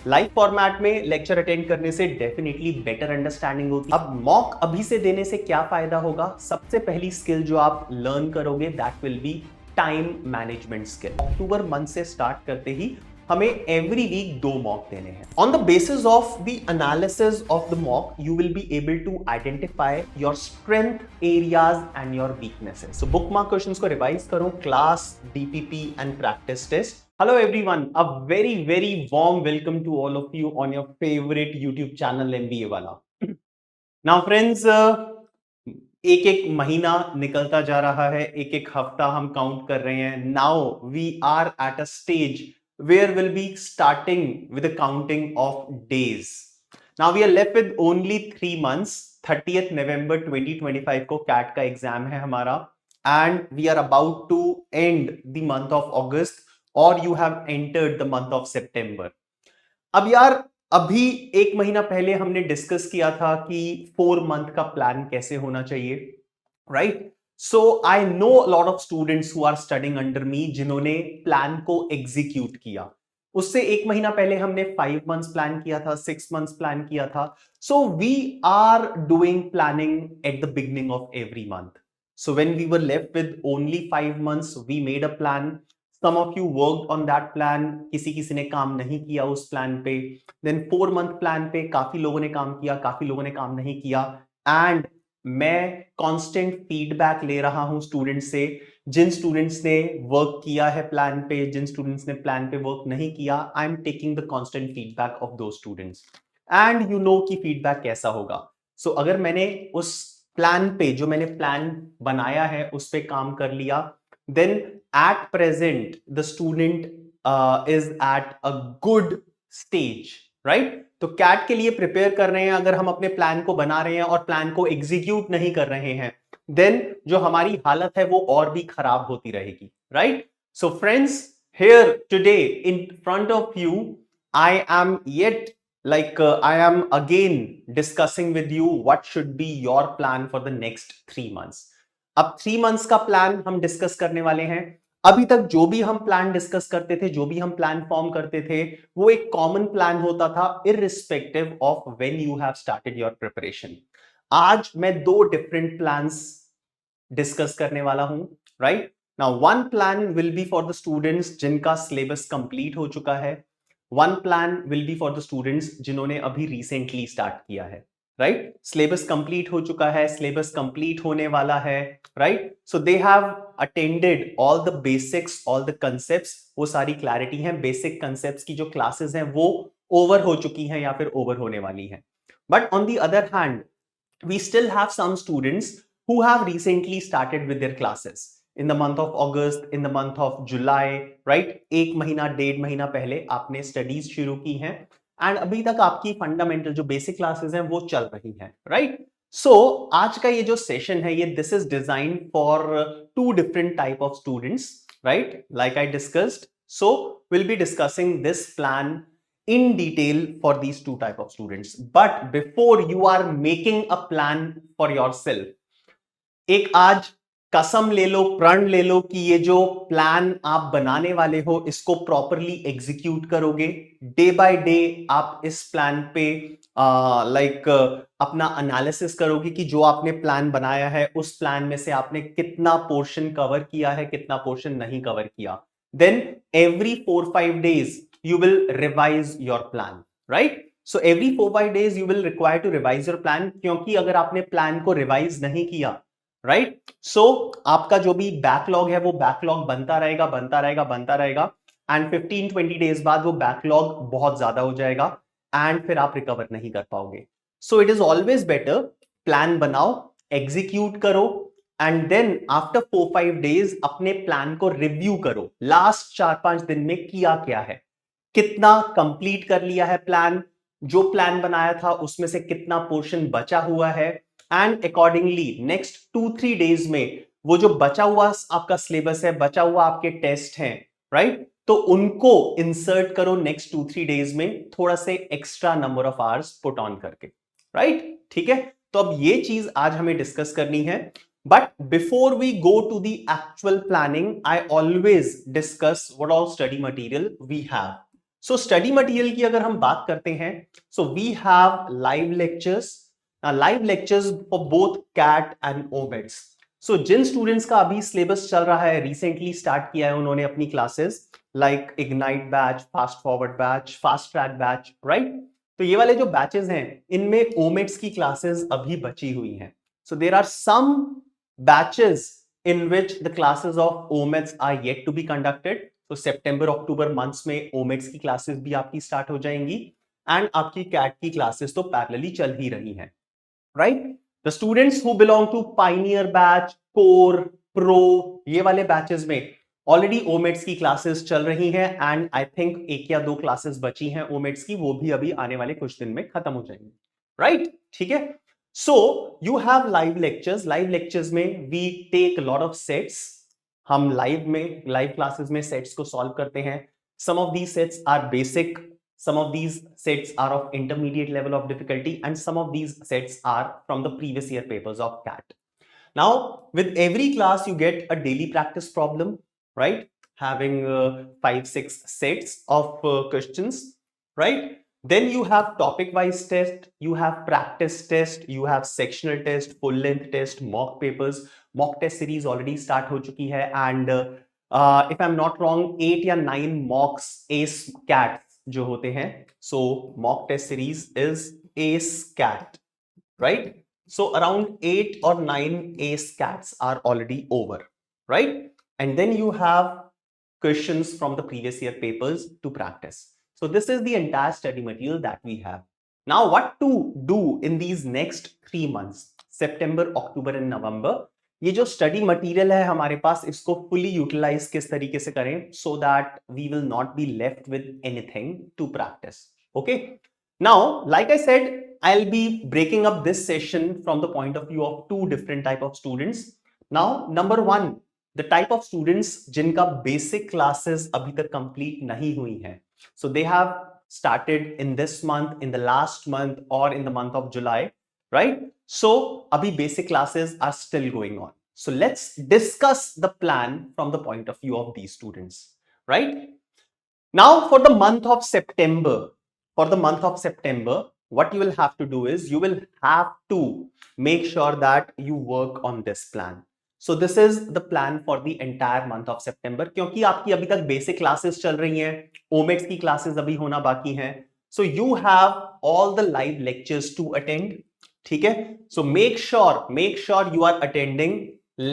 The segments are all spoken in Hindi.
लाइव फॉर्मेट में लेक्चर अटेंड करने से डेफिनेटली बेटर अंडरस्टैंडिंग होती है। अब मॉक अभी से देने से क्या फायदा होगा? सबसे पहली स्किल जो आप लर्न करोगे that will be time management skill. October month से स्टार्ट करते ही हमें एवरी वीक 2 मॉक देने हैं। On the basis of the analysis of the mock you will be able to identify your strength areas and your weaknesses. So book mark questions को रिवाइज करो, class, DPP and practice test. Hello everyone, a very warm welcome to all of you on your favorite YouTube channel MBA वाला। Now friends, एक एक महीना निकलता जा रहा है, एक एक हफ्ता हम काउंट कर रहे हैं। Now we are at a stage where we'll be starting with the counting of days. Now we are left with only 3 months। 30th November 2025 को कैट का एग्जाम है हमारा and we are about to end the month of August और you have entered the month of September. अब यार अभी एक महीना पहले हमने डिस्कस किया था कि 4 मंथ का प्लान कैसे होना चाहिए, right? So I know lot of students who are studying under me जिन्होंने प्लान को एग्जीक्यूट किया। उससे एक महीना पहले हमने 5 मंथ्स प्लान किया था, 6 मंथ्स प्लान किया था। So we are doing planning at the beginning of every month. So when we were left with only 5 months we made a plan. Some of you worked on that plan, किसी किसी ने काम नहीं किया उस प्लान पे। देन 4 मंथ प्लान पे काफी लोगों ने काम किया, काफी लोगों ने काम नहीं किया। एंड मैं कांस्टेंट फीडबैक ले रहा हूं स्टूडेंट्स से। जिन स्टूडेंट्स ने वर्क किया है प्लान पे, जिन स्टूडेंट्स ने प्लान पे वर्क नहीं किया, I am taking the constant feedback of दो स्टूडेंट्स एंड यू नो कि फीडबैक कैसा होगा। सो अगर मैंने उस प्लान पे, जो मैंने प्लान बनाया है उस पे काम कर लिया, then at present the student is at a good stage, right? तो कैट के लिए प्रिपेयर कर रहे हैं। अगर हम अपने प्लान को बना रहे हैं और प्लान को एग्जीक्यूट नहीं कर रहे हैं, देन जो हमारी हालत है वो और भी खराब होती रहेगी, right? So friends, here today in front of you I am yet I am again discussing with you what should be your plan for the next 3 months। अब 3 मंथ्स का प्लान हम डिस्कस करने वाले हैं। अभी तक जो भी हम प्लान डिस्कस करते थे, जो भी हम प्लान फॉर्म करते थे, वो एक कॉमन प्लान होता था irrespective of when you have started your preparation. आज मैं 2 डिफरेंट प्लान्स डिस्कस करने वाला हूं, right? Now one plan will be for the students जिनका सिलेबस कंप्लीट हो चुका है। One plan will be for the students जिन्होंने अभी रिसेंटली स्टार्ट किया है, राइट? सिलेबस कंप्लीट हो चुका है, सिलेबस कंप्लीट होने वाला है, right? So they have attended all the basics, all the concepts, वो सारी क्लैरिटी है। बेसिक कंसेप्ट्स की जो क्लासेस हैं वो ओवर हो चुकी हैं या फिर ओवर होने वाली हैं। But on the other hand we still have some students who have recently started with their classes in the month of August, in the month of July, right? एक महीना, 1.5 महीना पहले आपने स्टडीज शुरू की हैं एंड अभी तक आपकी फंडामेंटल जो बेसिक क्लासेस हैं वो चल रही हैं, राइट? सो आज का ये जो सेशन है, ये this is design for 2 different type of students, right? Like I discussed, so we'll be discussing this plan in detail for these 2 type of students। but before you are making a plan for yourself, एक आज कसम ले लो, प्रण ले लो कि ये जो प्लान आप बनाने वाले हो इसको प्रॉपरली एग्जीक्यूट करोगे। डे बाय डे आप इस प्लान पे अपना एनालिसिस करोगे कि जो आपने प्लान बनाया है उस प्लान में से आपने कितना पोर्शन कवर किया है, कितना पोर्शन नहीं कवर किया। Then every 4-5 days you will revise your plan, right? So every 4-5 days you will require to revise your plan, क्योंकि अगर आपने प्लान को रिवाइज नहीं किया, राइट? सो आपका जो भी बैकलॉग है वो बैकलॉग बनता रहेगा, बनता रहेगा, बनता रहेगा एंड 15-20 डेज बाद वो बैकलॉग बहुत ज्यादा हो जाएगा एंड फिर आप रिकवर नहीं कर पाओगे। So it is always better, plan बनाओ, एग्जीक्यूट करो एंड देन आफ्टर 4-5 डेज अपने प्लान को रिव्यू करो। लास्ट 4-5 दिन में किया क्या है, कितना कंप्लीट कर लिया है प्लान, जो प्लान बनाया था उसमें से कितना पोर्शन बचा हुआ है एंड अकॉर्डिंगली नेक्स्ट 2-3 डेज में वो जो बचा हुआ आपका सिलेबस है, बचा हुआ आपके टेस्ट हैं, राइट? तो उनको इंसर्ट करो नेक्स्ट 2-3 डेज में, थोड़ा से extra number of hours put on करके, राइट? ठीक है, तो अब ये चीज आज हमें डिस्कस करनी है। But before we go to the actual planning, I always discuss what all study material we have. So study material की अगर हम बात करते हैं, so we have live lectures for both CAT and OMETs. So जिन स्टूडेंट्स का अभी सिलेबस चल रहा है, रिसेंटली स्टार्ट किया है उन्होंने अपनी classes, like ignite batch, fast forward batch, fast track batch, right. तो ये वाले जो बैचेस हैं इनमें ओमेट्स की क्लासेस अभी बची हुई हैं। So there are some batches in which the classes of OMEDS are yet to be conducted. तो सितंबर अक्टूबर मंथ्स में ओमेट्स की क्लासेस भी आपकी स्टार्ट हो जाएंगी एंड आपकी कैट की क्लासेस तो पैरेलली चल ही रही हैं, right. The students who belong to pioneer batch, core, pro, ये वाले बैचेस में ऑलरेडी ओमेट्स की क्लासेस चल रही हैं एंड आई थिंक एक या दो क्लासेस बची हैं ओमेट्स की, वो भी अभी आने वाले कुछ दिन में खत्म हो जाएंगी, राइट, ठीक है। So you have live lectures. Live lectures में we take lot of sets. हम लाइव क्लासेस में सेट्स को सॉल्व करते हैं। Some of these sets are basic, some of these sets are of intermediate level of difficulty, and some of these sets are from the previous year papers of CAT. Now with every class you get a daily practice problem, right, having 5-6 sets of questions, right. Then you have topic wise test, you have practice test, you have sectional test, full length test, mock papers. Mock test series already start ho chuki hai, and if I'm not wrong 8 या 9 mocks ace CAT जो होते हैं। So mock test series is S CAT, right. So around 8 or 9 S CATs are already over, right, and then you have questions from the previous year papers to practise. So this is the entire study material that we have. Now what to do in these next 3 months, September, October and November. ये जो स्टडी मटेरियल है हमारे पास, इसको फुली यूटिलाइज किस तरीके से करें so that we will not be left with anything to practice, okay. Now like I said, I'll be breaking up this session from the point of view of 2 different type of students. Now number 1, the type of students जिनका basic classes अभी तक complete नहीं हुई हैं, so they have started in this month, in the last month, or in the month of July, right? So abhi basic classes are still going on. So let's discuss the plan from the point of view of these students, right? Now for the month of September, what you will have to do is you will have to make sure that you work on this plan. So this is the plan for the entire month of September, क्योंकि आपकी अभी तक basic classes चल रही हैं, ओमेट्स की classes अभी होना बाकी हैं, so you have all the live lectures to attend, ठीक है। So make sure you are attending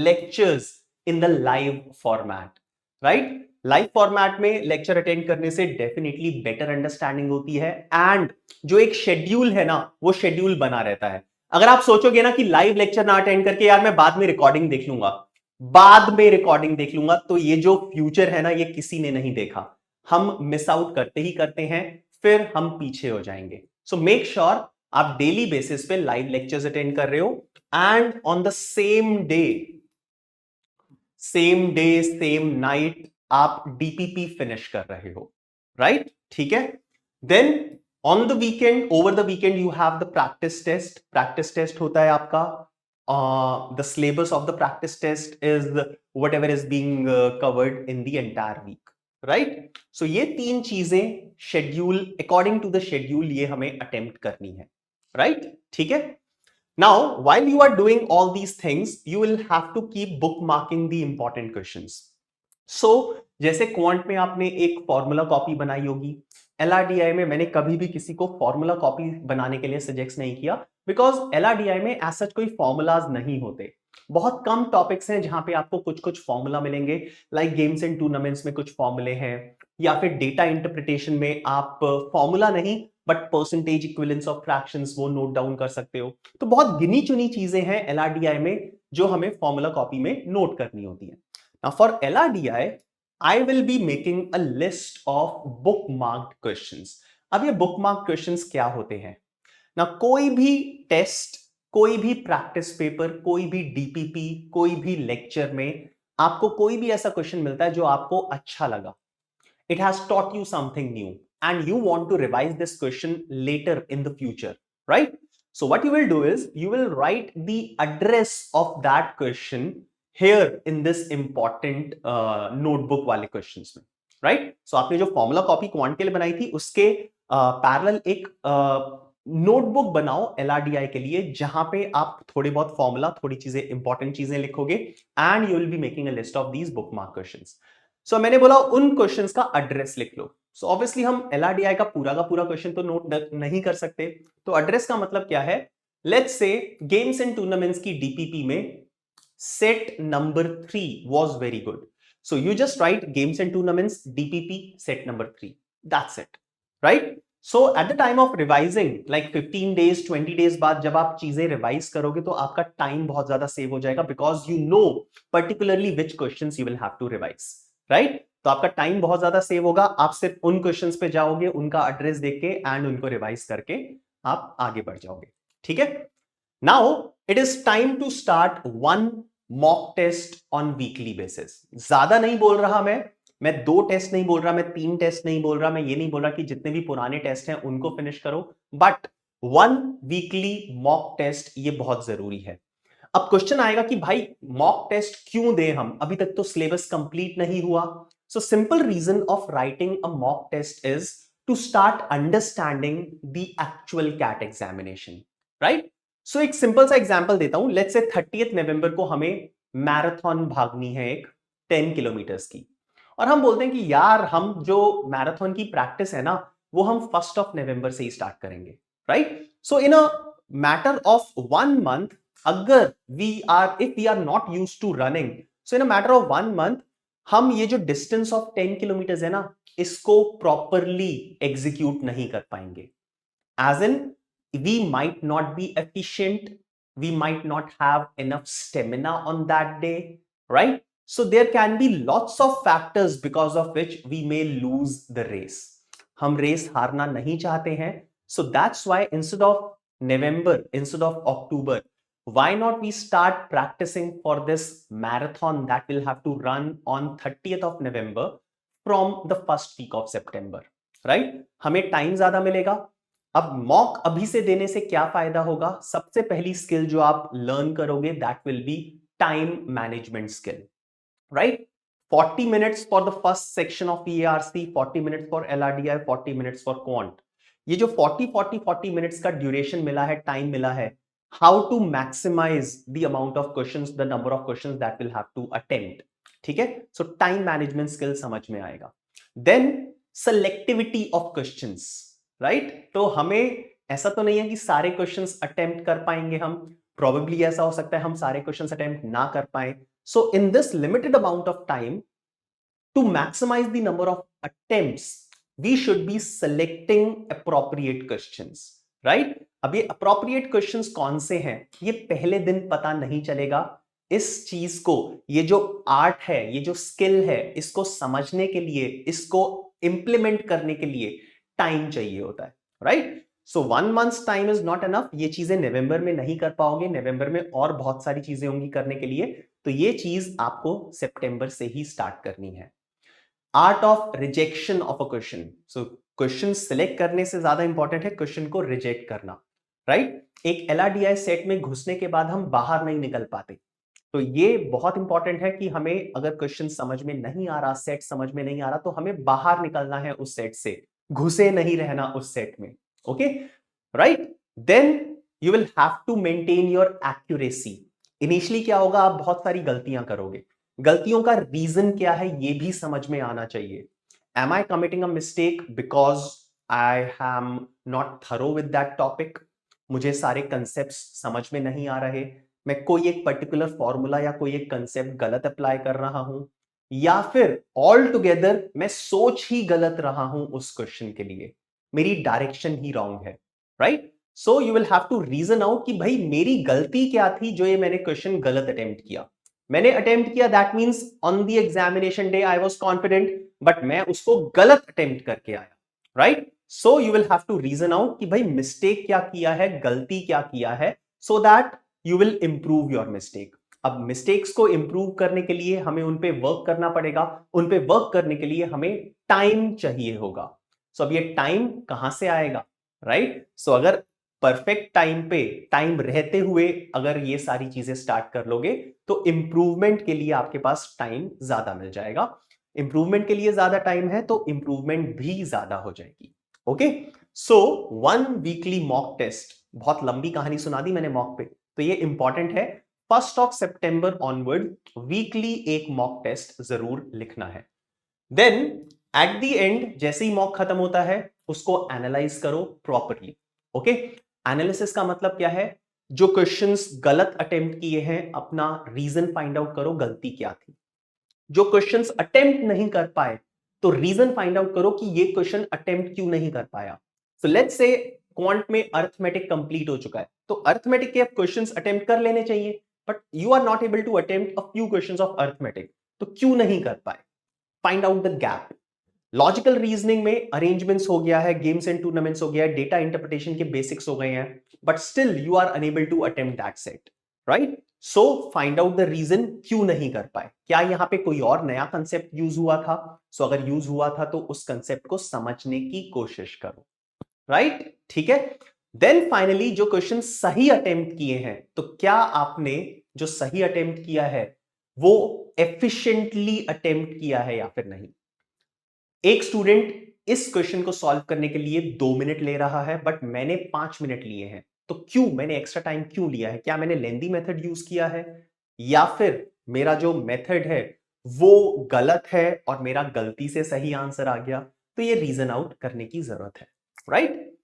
lectures in the live format, right? Live format में लेक्चर अटेंड करने से डेफिनेटली बेटर अंडरस्टैंडिंग होती है एंड जो एक शेड्यूल है ना, वो शेड्यूल बना रहता है। अगर आप सोचोगे ना कि लाइव लेक्चर ना अटेंड करके यार मैं बाद में रिकॉर्डिंग देख लूंगा, तो ये जो फ्यूचर है ना, ये किसी ने नहीं देखा। हम मिस आउट करते ही करते हैं, फिर हम पीछे हो जाएंगे। सो मेक श्योर आप डेली बेसिस पे लाइव लेक्चर्स अटेंड कर रहे हो and on the same day same night आप डीपीपी फिनिश कर रहे हो, राइट, ठीक है। Then on the weekend, over the weekend you have the practice test होता है आपका। The syllabus of the practice test is whatever is being covered in the entire week, right. So ये 3 चीजें schedule, according to the schedule ये हमें अटेम्प्ट करनी है, राइट, ठीक है। Now, while you are doing all these things, you will have to keep bookmarking the important questions. So, जैसे क्वांट में आपने एक फॉर्मूला कॉपी बनाई होगी, LRDI में मैंने कभी भी किसी को फॉर्मूला कॉपी बनाने के लिए सजेस्ट नहीं किया, बिकॉज LRDI में ऐसा कोई फॉर्मूलाज नहीं होते। बहुत कम टॉपिक्स हैं जहां पे आपको कुछ कुछ फॉर्मूला मिलेंगे, लाइक गेम्स एंड टूर्नामेंट्स में कुछ फॉर्मूले हैं, या फिर डेटा इंटरप्रिटेशन में आप फॉर्मूला नहीं but percentage equivalence of fractions वो नोट डाउन कर सकते हो। तो बहुत गिनी चुनी चीजें हैं LRDI में जो हमें फॉर्मूला कॉपी में नोट करनी होती है। Now for LRDI I will be making a list of bookmarked questions. अब ये bookmarked questions क्या होते हैं ना, कोई भी टेस्ट, कोई भी प्रैक्टिस पेपर, कोई भी डीपीपी, कोई भी लेक्चर में आपको कोई भी ऐसा क्वेश्चन मिलता है जो आपको अच्छा लगा, it has taught you something new and you want to revise this question later in the future, right? So what you will do is you will write the address of that question here in this important notebook वाले questions में, राइट? सो आपने जो फॉर्मूला कॉपी क्वांट के लिए बनाई थी उसके पैरेलल एक नोटबुक बनाओ एलआरडीआई के लिए, जहां पे आप थोड़ी बहुत फॉर्मूला, थोड़ी चीजें, इंपॉर्टेंट चीजें लिखोगे and you will be making a list of these book mark questions. So मैंने बोला उन क्वेश्चंस का एड्रेस लिख लो। सो ऑब्वियसली हम एलआरडीआई का पूरा क्वेश्चन तो नोट नहीं कर सकते, तो एड्रेस का मतलब क्या है? Let's say games and tournaments की डीपीपी में set number 3 was very good. So you just write games and tournaments DPP set number 3. That's it, right? So at the time of revising, like 15 days, 20 days बाद जब आप चीजें रिवाइज करोगे तो आपका टाइम बहुत ज्यादा सेव हो जाएगा, because you know particularly which questions you will have to revise, right? तो आपका टाइम बहुत ज्यादा सेव होगा, आप सिर्फ उन क्वेश्चंस पे जाओगे, उनका एड्रेस देख के एंड उनको रिवाइज करके आप आगे बढ़ जाओगे, ठीक है? Now it is time to start one mock test on weekly basis. ज्यादा नहीं बोल रहा मैं 2 टेस्ट नहीं बोल रहा, मैं 3 टेस्ट नहीं बोल रहा, मैं ये नहीं बोल रहा कि जितने भी पुराने टेस्ट हैं उनको फिनिश करो, बट 1 वीकली मॉक टेस्ट ये बहुत जरूरी है। अब क्वेश्चन आएगा कि भाई मॉक टेस्ट क्यों दें हम, अभी तक तो सिलेबस कंप्लीट नहीं हुआ। So simple reason of writing a mock test is to start understanding the actual CAT examination, right? So एक सिंपल सा एग्जांपल देता हूं। लेट्स से 30 नवंबर को हमें मैराथन भागनी है एक 10 किलोमीटर्स की, और हम बोलते हैं कि यार हम जो मैराथन की प्रैक्टिस है ना वो हम 1 नवंबर से ही स्टार्ट करेंगे, right? So in a matter of 1 month, अगर if we are not used to running, so in a matter of 1 month हम ये जो डिस्टेंस ऑफ 10 किलोमीटर्स है ना इसको प्रॉपरली एग्जीक्यूट नहीं कर पाएंगे। As in, we might not be efficient, we might not have enough stamina on that day, right? So there can be lots of factors because of which we may lose the race. हम रेस हारना नहीं चाहते हैं, so that's why instead of November, instead of October, why not we start practicing for this marathon that will have to run on 30th of November from the first week of September, right? हमें टाइम ज्यादा मिलेगा। अब मॉक अभी से देने से क्या फायदा होगा? सबसे पहली स्किल जो आप लर्न करोगे that will be time management skill, right? 40 minutes for the first section of EARC, 40 minutes for LRDI, 40 minutes for quant. ये जो 40 मिनट्स का ड्यूरेशन मिला है, टाइम मिला है, how to maximise the amount of questions, the number of questions that will have to attempt, ठीक है? सो टाइम मैनेजमेंट स्किल समझ में आएगा। Then selectivity of questions, right? तो हमें ऐसा तो नहीं है कि सारे क्वेश्चंस अटेम्प्ट कर पाएंगे हम, प्रोबेबली ऐसा हो सकता है हम सारे क्वेश्चंस अटेम्प्ट ना कर पाए। So in this limited amount of time, to maximise the number of attempts, we should be selecting appropriate questions, right? अब ये अप्रोप्रिएट क्वेश्चंस कौन से हैं ये पहले दिन पता नहीं चलेगा। इस चीज को, ये जो आर्ट है, ये जो स्किल है, इसको समझने के लिए, इसको इंप्लीमेंट करने के लिए टाइम चाहिए होता है, right? So 1 month time is not enough. ये चीजें नवंबर में नहीं कर पाओगे, नवंबर में और बहुत सारी चीजें होंगी करने के लिए, तो ये चीज आपको सितंबर से ही स्टार्ट करनी है। Art of rejection of a question. So question select करने से ज्यादा इंपॉर्टेंट है क्वेश्चन को रिजेक्ट करना, राइट? एक LRDI सेट में घुसने के बाद हम बाहर नहीं निकल पाते, तो ये बहुत इंपॉर्टेंट है कि हमें अगर क्वेश्चन समझ में नहीं आ रहा, सेट समझ में नहीं आ रहा, तो हमें बाहर निकलना है उस सेट से, घुसे नहीं रहना उस सेट में, okay, right? Then you will have to maintain your accuracy. Initially क्या होगा, आप बहुत सारी गलतियां करोगे, गलतियों का रीजन क्या है ये भी समझ में आना चाहिए। Am I committing a mistake because I am not thorough with that topic, मुझे सारे कंसेप्ट्स समझ में नहीं आ रहे, मैं कोई एक पर्टिकुलर फॉर्मूला या कोई एक कंसेप्ट गलत अप्लाई कर रहा हूं, या फिर ऑल टुगेदर मैं सोच ही गलत रहा हूं उस क्वेश्चन के लिए, मेरी डायरेक्शन ही रॉन्ग है, right? So you will have to reason out कि भाई मेरी गलती क्या थी जो ये मैंने क्वेश्चन गलत अटेम्प्ट किया। मैंने अटेम्प्ट किया, that means on the examination day I was confident, but मैं उसको गलत अटेम्प्ट करके आया, right? So you will have to reason out कि भाई मिस्टेक क्या किया है, गलती क्या किया है, सो that you will improve your mistake. अब मिस्टेक्स को इंप्रूव करने के लिए हमें उन पे वर्क करना पड़ेगा, उन पे वर्क करने के लिए हमें टाइम चाहिए होगा। सो अब ये टाइम कहां से आएगा, राइट? सो अगर परफेक्ट टाइम पे, टाइम रहते हुए अगर ये सारी चीजें स्टार्ट कर लोगे तो इंप्रूवमेंट के लिए आपके पास टाइम ज्यादा मिल जाएगा। इंप्रूवमेंट के लिए ज्यादा टाइम है तो इंप्रूवमेंट भी ज्यादा हो जाएगी। ओके, सो 1 वीकली मॉक टेस्ट, बहुत लंबी कहानी सुना दी मैंने मॉक पे, तो ये इंपॉर्टेंट है। 1 सितंबर ऑनवर्ड वीकली एक मॉक टेस्ट जरूर लिखना है। देन एट द एंड जैसे ही मॉक खत्म होता है उसको एनालाइज करो प्रॉपरली। ओके, एनालिसिस का मतलब क्या है, जो क्वेश्चंस गलत अटेम्प्ट किए हैं अपना रीजन फाइंड आउट करो, गलती क्या थी। जो क्वेश्चंस अटेम्प्ट नहीं कर पाए तो रीजन फाइंड आउट करो कि ये क्वेश्चन अटेम्प्ट क्यों नहीं कर पाया। सो लेट्स से क्वांट में अर्थमेटिक कंप्लीट हो चुका है, तो अर्थमेटिक के अब क्वेश्चंस अटेम्प्ट कर लेने चाहिए, but you are not able to attempt a few questions of arithmetic, तो क्यों नहीं कर पाए, find out the gap. Logical reasoning में अरेंजमेंट्स हो गया है, गेम्स एंड टूर्नामेंट्स हो गया है, डेटा इंटरप्रिटेशन के बेसिक्स हो गए हैं, but still you are unable to attempt that set, right. So find out the reason क्यों नहीं कर पाए, क्या यहां पे कोई और नया कंसेप्ट यूज हुआ था। सो अगर यूज हुआ था तो उस कंसेप्ट को समझने की कोशिश करो, राइट, ठीक है। देन फाइनली जो क्वेश्चन सही अटेम्प्ट किए हैं, तो क्या आपने जो सही अटेम्प्ट किया है वो एफिशिएंटली अटेम्प्ट किया है या फिर नहीं। एक स्टूडेंट इस क्वेश्चन को सॉल्व करने के लिए 2 मिनट ले रहा है, बट मैंने 5 मिनट लिए हैं, तो क्यों मैंने एक्स्ट्रा टाइम क्यों लिया है, क्या मैंने लेंदी मेथड यूज किया है या फिर मेरा जो मेथड है वो गलत है और मेरा गलती से सही आंसर आ गया, तो ये रीजन आउट करने की जरूरत है, right.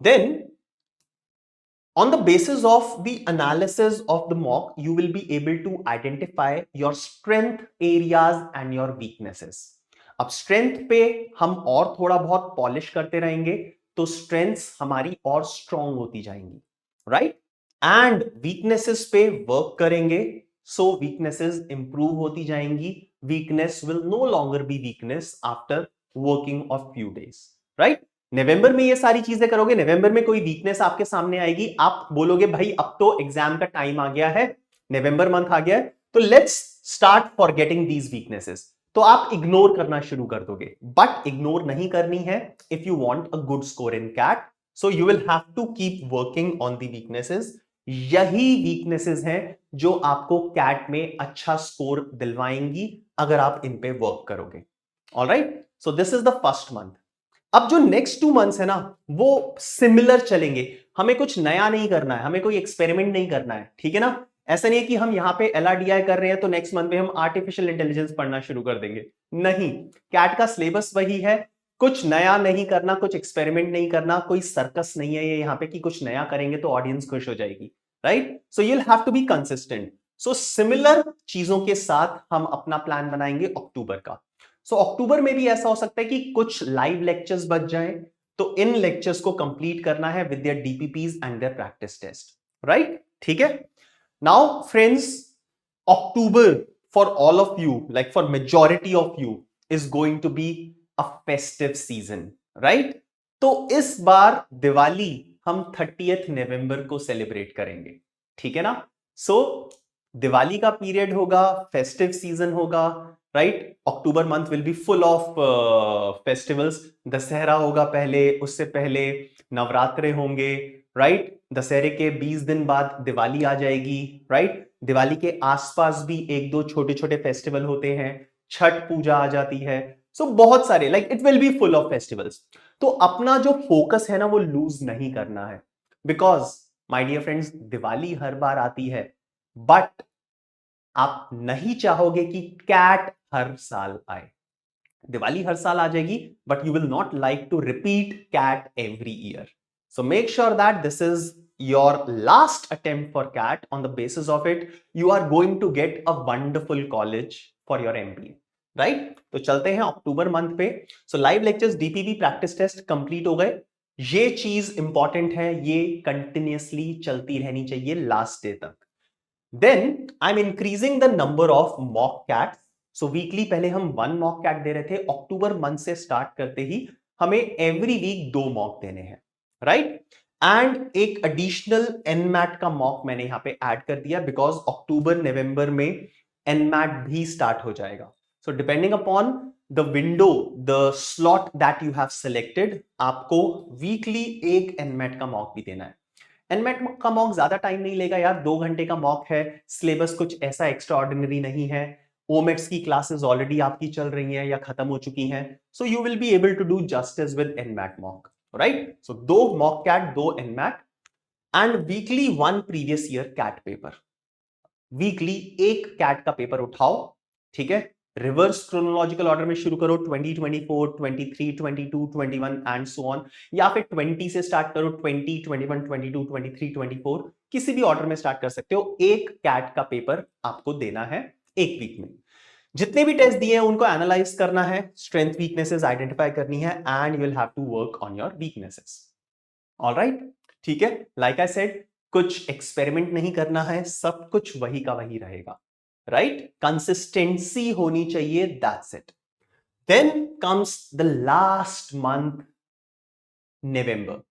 Then on the basis of the analysis of the mock, you will be able to identify your strength areas and your weaknesses. अब स्ट्रेंथ पे हम और थोड़ा बहुत पॉलिश करते रहेंगे तो स्ट्रेंथ्स हमारी और स्ट्रांग होती जाएंगी, राइट। एंड वीकनेसेस पे वर्क करेंगे, सो वीकनेसेस इंप्रूव होती जाएंगी। Weakness will no longer be weakness after working of few days, right. नवंबर में ये सारी चीजें करोगे, नवंबर में कोई वीकनेस आपके सामने आएगी, आप बोलोगे भाई अब तो एग्जाम का टाइम आ गया है, नवंबर मंथ आ गया है, तो let's start forgetting these weaknesses, तो आप इग्नोर करना शुरू कर दोगे। बट इग्नोर नहीं करनी है if you want a good score in CAT, so you will have to keep working on the weaknesses. यही वीकनेसेस हैं जो आपको कैट में अच्छा स्कोर दिलवाएंगी अगर आप इन पे वर्क करोगे। Alright, so this is the first month. अब जो नेक्स्ट 2 मंथ्स है ना वो सिमिलर चलेंगे, हमें कुछ नया नहीं करना है, हमें कोई एक्सपेरिमेंट नहीं करना है, ठीक है ना। ऐसा नहीं है कि हम यहां पे LRDI कर रहे हैं तो नेक्स्ट मंथ में हम आर्टिफिशियल इंटेलिजेंस पढ़ना शुरू कर देंगे, नहीं। कैट का सिलेबस वही है, कुछ नया नहीं करना, कुछ एक्सपेरिमेंट नहीं करना, कोई सर्कस नहीं है ये यहाँ पे कि कुछ नया करेंगे तो ऑडियंस खुश हो जाएगी, right. So you will have to be consistent. So similar चीजों के साथ हम अपना प्लान बनाएंगे अक्टूबर का। सो अक्टूबर में भी ऐसा हो सकता है कि कुछ लाइव लेक्चर्स बच जाएं, तो इन लेक्चर्स को कंप्लीट करना है with their DPPs and their practice test, right, ठीक है। Now friends, October for all of you, like for majority of you, is going to be a festive season, right. तो इस बार दिवाली हम 30th नवंबर को सेलिब्रेट करेंगे, ठीक है ना। सो दिवाली का पीरियड होगा, फेस्टिव सीजन होगा, right. October month will be full of festivals. Dussehra होगा पहले, उससे पहले नवरात्रे होंगे, राइट। दशहरे के 20 दिन बाद दिवाली आ जाएगी, राइट। दिवाली के आसपास भी एक दो छोटे छोटे फेस्टिवल होते हैं, छठ पूजा आ जाती है, सो बहुत सारे, like it will be full of festivals. तो अपना जो फोकस है ना वो लूज नहीं करना है, because my dear friends Diwali हर बार आती है, बट आप नहीं चाहोगे कि कैट हर साल आए। दिवाली हर साल आ जाएगी, but you will not like to repeat CAT every year. So make sure that this is your last attempt for CAT. On the basis of it you are going to get a wonderful college for your MBA, right. तो चलते हैं अक्टूबर मंथ पे। So live lectures, DPP, practice test complete हो गए। ये चीज इंपॉर्टेंट है, ये कंटिन्यूअसली चलती रहनी चाहिए लास्ट डे तक। Then I'm increasing the number of mock cats. So weekly पहले हम 1 mock cat दे रहे थे, अक्टूबर मंथ से स्टार्ट करते ही हमें एवरी वीक 2 मॉक देने हैं, राइट। एंड एक एडिशनल NMAT का मॉक मैंने यहां पे ऐड कर दिया, बिकॉज अक्टूबर नवंबर में NMAT भी स्टार्ट हो जाएगा। So depending upon the window, the slot that you have selected, आपको वीकली एक NMAT का मॉक भी देना है। एनमेट का मॉक ज्यादा टाइम नहीं लेगा यार, 2 घंटे का मॉक है, सिलेबस कुछ ऐसा एक्स्ट्रा ऑर्डिनरी नहीं है, ओमेट्स की क्लासेस ऑलरेडी आपकी चल रही हैं या खत्म हो चुकी हैं, so you will be able to do justice with NMAT mock, right? So 2 mock CAT, 2 NMAT and weekly 1 previous year CAT paper. Weekly एक कैट का पेपर उठाओ, ठीक है? रिवर्स क्रोनोलॉजिकल ऑर्डर में शुरू करो, 2024, 23, 22, 21 एंड सो ऑन, या फिर 20 से स्टार्ट करो, 20, 21, 22, 23, 24, किसी भी ऑर्डर में स्टार्ट कर सकते हो। एक कैट का पेपर आपको देना है एक वीक में। जितने भी टेस्ट दिए हैं उनको एनालाइज करना है, स्ट्रेंथ वीकनेसेस आइडेंटिफाई करनी है and you will have to work on your weaknesses. Alright, ठीक है? लाइक आई सेड, कुछ एक्सपेरिमेंट नहीं करना है, सब कुछ वही का वही रहेगा, राइट? कंसिस्टेंसी होनी चाहिए, that's it. Then comes the last month, November,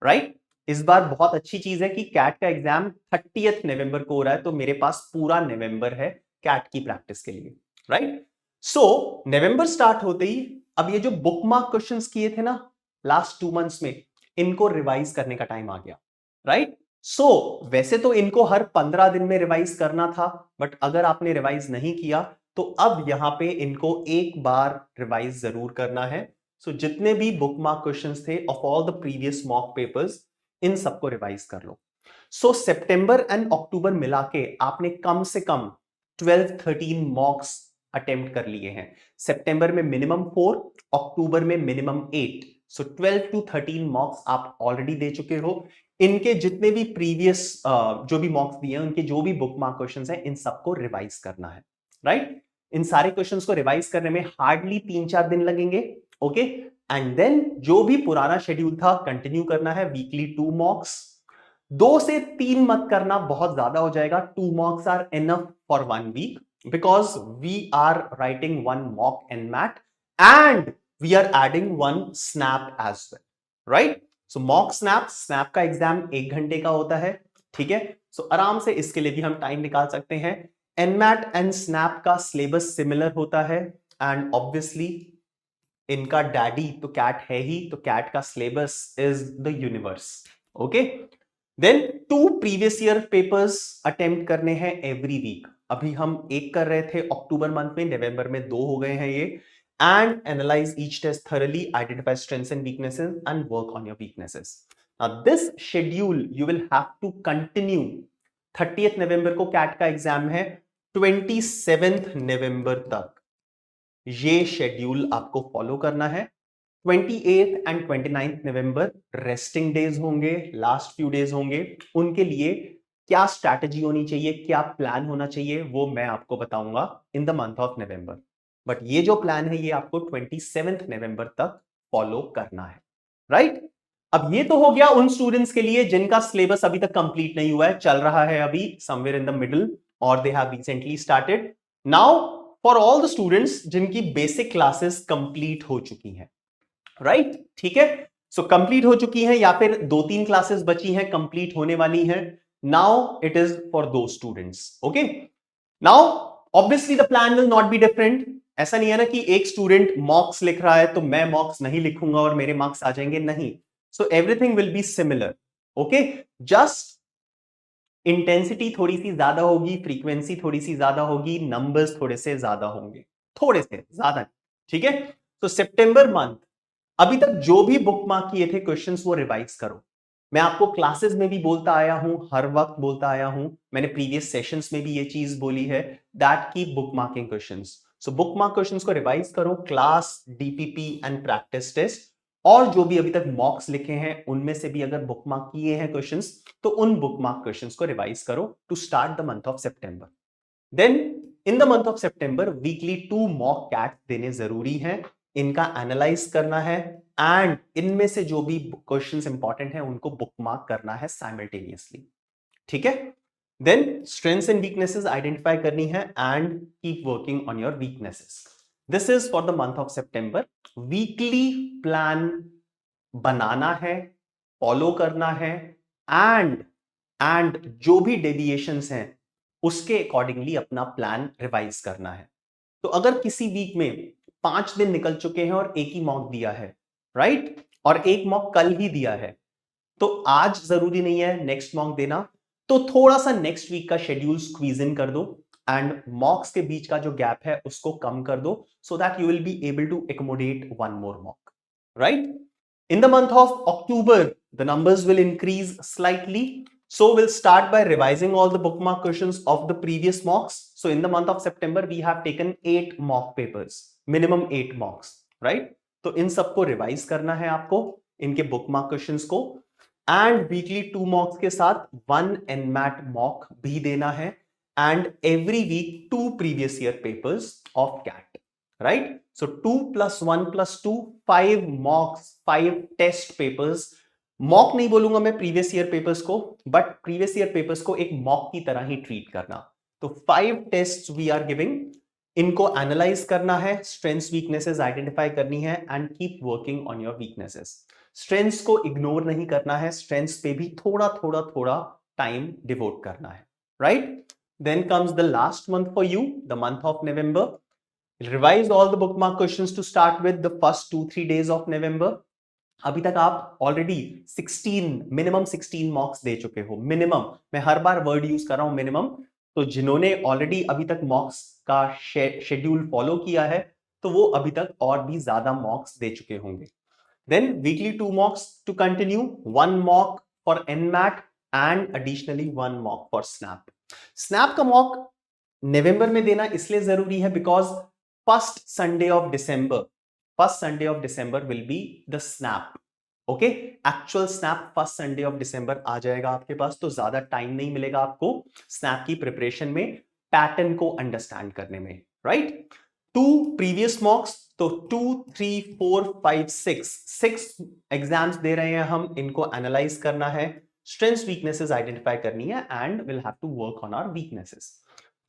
right? इस बार बहुत अच्छी चीज है कि कैट का एग्जाम 30th नवंबर को हो रहा है, तो मेरे पास पूरा नवंबर है कैट की प्रैक्टिस के लिए, राइट? सो नवंबर स्टार्ट होते ही अब ये जो बुकमार्क क्वेश्चंस किए थे ना लास्ट 2 मंथ्स में, इनको रिवाइज करने का टाइम आ गया, राइट? सो वैसे तो इनको हर 15 दिन में रिवाइज करना था, बट अगर आपने रिवाइज नहीं किया तो अब यहां पे इनको एक बार रिवाइज जरूर करना है। सो जितने भी बुकमार्क क्वेश्चंस थे of all the previous mock papers, इन सबको रिवाइज कर लो। सो सितंबर एंड अक्टूबर मिला के आपने कम से कम 12-13 मॉक्स अटेम्प्ट कर लिए हैं। सितंबर में मिनिमम 4, अक्टूबर में मिनिमम 8, सो 12 to 13 मॉक्स आप ऑलरेडी दे चुके हो। इनके जितने भी प्रीवियस जो भी मॉक्स दिए हैं, उनके जो भी बुकमार्क क्वेश्चंस हैं, इन सबको रिवाइज करना है, राइट? इन सारे क्वेश्चंस को रिवाइज करने में हार्डली 3-4 दिन लगेंगे, ओके? एंड देन जो भी पुराना शेड्यूल था कंटिन्यू करना है, वीकली 2 मॉक्स। 2 से 3 मत करना, बहुत ज्यादा हो जाएगा। 2 mocks are enough for 1 week because we are writing 1 mock NMAT and we are adding 1 SNAP as well, right? So mock SNAP का एग्जाम 1 घंटे का होता है, ठीक है? सो आराम से इसके लिए भी हम टाइम निकाल सकते हैं। एनमैट एंड स्नैप का सिलेबस सिमिलर होता है एंड ऑब्वियसली इनका डैडी तो कैट है ही, तो कैट का syllabus is the universe, okay? Then 2 previous year papers attempt करने हैं एवरी वीक। अभी हम एक कर रहे थे अक्टूबर मंथ में, नवंबर में 2 हो गए हैं ये। And analyse each test thoroughly, identify strengths and weaknesses and work on your weaknesses. Now this schedule you will have to continue। 30th नवंबर को कैट का एग्जाम है, 27th नवंबर तक ये शेड्यूल आपको फॉलो करना है। 28th and 29th November resting days होंगे, लास्ट फ्यू डेज होंगे। उनके लिए क्या स्ट्रैटेजी होनी चाहिए, क्या प्लान होना चाहिए, वो मैं आपको बताऊंगा इन the month of November. But ये जो प्लान है ये आपको 27th नवंबर तक फॉलो करना है, राइट? अब ये तो हो गया उन स्टूडेंट्स के लिए जिनका सिलेबस अभी तक कंप्लीट नहीं हुआ है, चल रहा है अभी समवेयर इन द मिडिल, और they have recently started. Now for all the students जिनकी बेसिक क्लासेस कंप्लीट हो चुकी हैं, राइट? ठीक है? सो कंप्लीट हो चुकी हैं या फिर 2-3 क्लासेस बची हैं, कंप्लीट होने वाली हैं। नाउ इट इज फॉर दो students, okay? Now obviously the plan will not be different. ऐसा नहीं है ना कि एक स्टूडेंट मॉक्स लिख रहा है तो मैं मॉक्स नहीं लिखूंगा और मेरे मार्क्स आ जाएंगे, नहीं। So everything will be similar, okay? Just intensity थोड़ी सी ज्यादा होगी, फ्रीक्वेंसी थोड़ी सी ज्यादा होगी, नंबर्स थोड़े से ज्यादा होंगे, थोड़े से ज्यादा, ठीक है? तो सितंबर मंथ अभी तक जो भी बुक मार्क किए थे क्वेश्चंस वो रिवाइज करो। मैं आपको क्लासेस में भी बोलता आया हूं, हर वक्त बोलता आया हूं, मैंने प्रीवियस सेशंस में भी ये चीज बोली है, दैट की book marking questions. So book mark questions को रिवाइज करो, class, DPP and practice test, और जो भी अभी तक मॉक्स लिखे हैं उनमें से भी अगर बुक मार्क किए हैं क्वेश्चंस तो उन बुक मार्क क्वेश्चंस को रिवाइज करो to start the month of September. Then in the month of September weekly 2 mock CAT देने जरूरी हैं, इनका एनालाइज करना है एंड इनमें से जो भी क्वेश्चंस इंपॉर्टेंट हैं उनको बुक मार्क करना है साइमल्टेनियसली, ठीक है? Then strengths and weaknesses identify करनी है and keep working on your weaknesses. This is for the month of September. Weekly plan बनाना है, फॉलो करना है एंड जो भी डेविएशंस हैं उसके अकॉर्डिंगली अपना प्लान रिवाइज करना है। तो अगर किसी वीक में 5 दिन निकल चुके हैं और एक ही मॉक दिया है, राइट, और एक मॉक कल ही दिया है, तो आज जरूरी नहीं है नेक्स्ट मॉक देना, तो थोड़ा सा नेक्स्ट वीक का शेड्यूल स्क्वीज इन कर दो एंड मॉक्स के बीच का जो गैप है उसको कम कर दो, so that you will be able to accommodate one more mock, right? In the month of October, the numbers will increase slightly. So we'll start by revising all the bookmark questions of the previous mocks. So in the month of September, we have taken 8 mock papers, minimum 8 mocks, right? तो इन सबको रिवाइज करना है आपको, इनके बुकमार्क क्वेश्चंस को, एंड वीकली 2 मॉक्स के साथ 1 NMAT मॉक भी देना है, and every week 2 previous year papers of CAT, right? So 2 plus 1 plus 2, 5 mocks, 5 test papers. Mock नहीं बोलूंगा मैं प्रीवियस ईयर पेपर्स को, बट प्रीवियस ईयर पेपर्स को एक मॉक की तरह ही ट्रीट करना। तो 5 टेस्ट वी आर गिविंग, इनको एनालाइज करना है, स्ट्रेंथ्स वीकनेसेस आइडेंटिफाई करनी है, and keep working on your weaknesses. Strengths को इग्नोर नहीं करना है, स्ट्रेंथ्स पे भी थोड़ा थोड़ा थोड़ा टाइम डिवोट करना है, right? Then comes the last month for you, the month of November. Revise all the bookmark questions to start with the first 2-3 days of November. अभी तक आप ऑलरेडी 16 मिनिमम 16 मॉक्स दे चुके हो, मिनिमम। मैं हर बार वर्ड यूज कर रहा हूं मिनिमम, तो जिन्होंने ऑलरेडी अभी तक मॉक्स का शेड्यूल फॉलो किया है तो वो अभी तक और भी ज्यादा मॉक्स दे चुके होंगे। Then weekly 2 mocks to continue, 1 mock for NMAT and additionally 1 mock for SNAP. SNAP का मॉक नवंबर में देना इसलिए जरूरी है because first Sunday of December will be the SNAP, okay? Actual SNAP first Sunday of December आ जाएगा आपके पास, तो ज्यादा टाइम नहीं मिलेगा आपको स्नैप की प्रिपरेशन में, पैटर्न को अंडरस्टैंड करने में, राइट? 2 प्रीवियस मॉक्स, तो 2, 3, 4, 5, 6 एग्जाम्स दे रहे हैं हम, इनको एनालाइज करना है, स्ट्रेंथ्स वीकनेसेस आइडेंटिफाई करनी है, and will have to work on our weaknesses.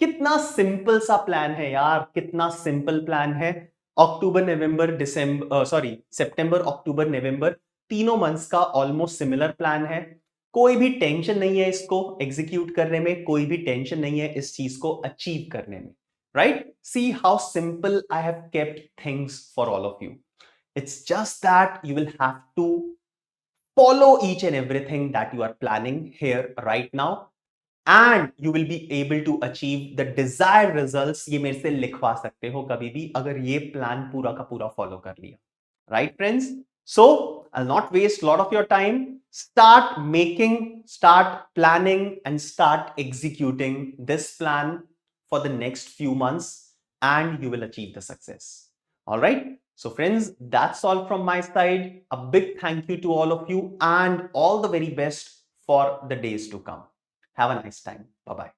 कितना सिंपल सा प्लान है यार, कितना सिंपल प्लान है। अक्टूबर नवंबर दिसंबर, सॉरी सितंबर अक्टूबर नवंबर, तीनों मंथ्स का ऑलमोस्ट सिमिलर प्लान है। कोई भी टेंशन नहीं है इसको एग्जीक्यूट करने में, कोई भी टेंशन नहीं है इस चीज को अचीव करने में, right? See how simple I have kept things for all of you. It's just that you will have to follow each and everything that you are planning here right now, and you will be able to achieve the desired results। ये मेरे से लिखवा सकते हो कभी भी अगर ये प्लान पूरा का पूरा फॉलो कर लिया, right friends? So I'll not waste a lot of your time. Start making, start planning, and start executing this plan for the next few months, and you will achieve the success. All right? So friends, that's all from my side. A big thank you to all of you, and all the very best for the days to come. Have a nice time. Bye-bye.